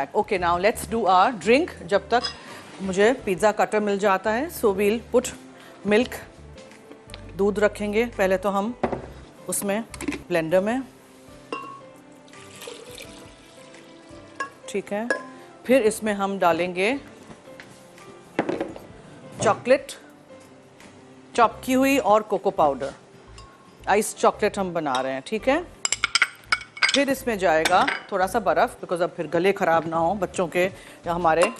back. Okay, now let's do our drink. जब तक मुझे पिज़्ज़ा कटर मिल जाता है, so we'll put milk. दूध रखेंगे पहले तो हम उसमें ब्लेंडर में, ठीक है। फिर इसमें हम डालेंगे चॉकलेट चॉप की हुई और कोको पाउडर। आइस चॉकलेट हम बना रहे हैं, ठीक है। फिर इसमें जाएगा थोड़ा सा बर्फ़, बिकॉज अब फिर गले ख़राब ना हो बच्चों के या हमारे।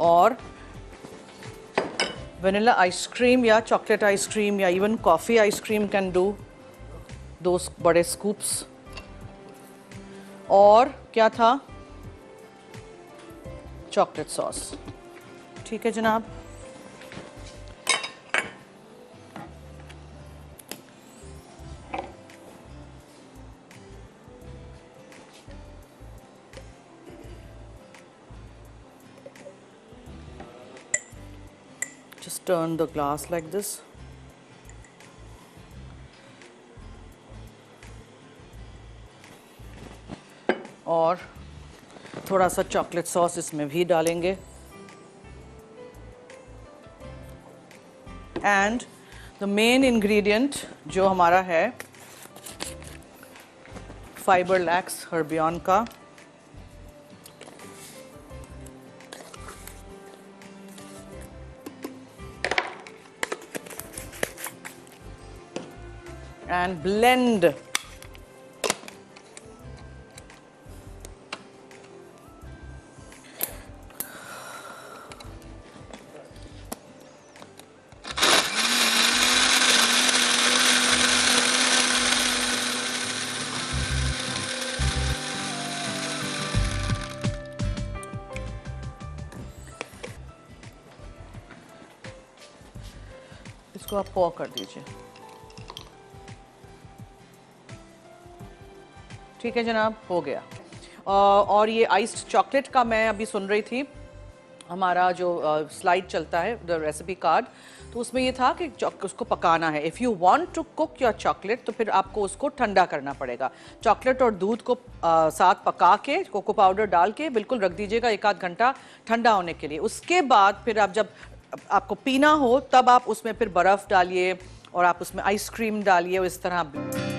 और वनीला आइसक्रीम या चॉकलेट आइसक्रीम या even coffee ice cream can do, 2 बड़े स्कूप्स। और क्या था, चॉकलेट सॉस, ठीक है जनाब। Just turn the glass like this. और थोड़ा सा चॉकलेट सॉस इसमें भी डालेंगे। एंड द मेन इंग्रेडिएंट जो हमारा है फाइबर लैक्स हर्बियन का, and blend. इसको आप पॉ कर दीजिए, ठीक है जनाब, हो गया। और ये आइस्ड चॉकलेट का मैं अभी सुन रही थी, हमारा जो स्लाइड चलता है द रेसिपी कार्ड, तो उसमें ये था कि उसको पकाना है। If you want to cook your chocolate तो फिर आपको उसको ठंडा करना पड़ेगा। चॉकलेट और दूध को साथ पका के कोको पाउडर डाल के बिल्कुल रख दीजिएगा 1 आध घंटा ठंडा होने के लिए। उसके बाद फिर आप जब आपको पीना हो तब आप उसमें फिर बर्फ़ डालिए और आप उसमें आइसक्रीम डालिए, इस तरह।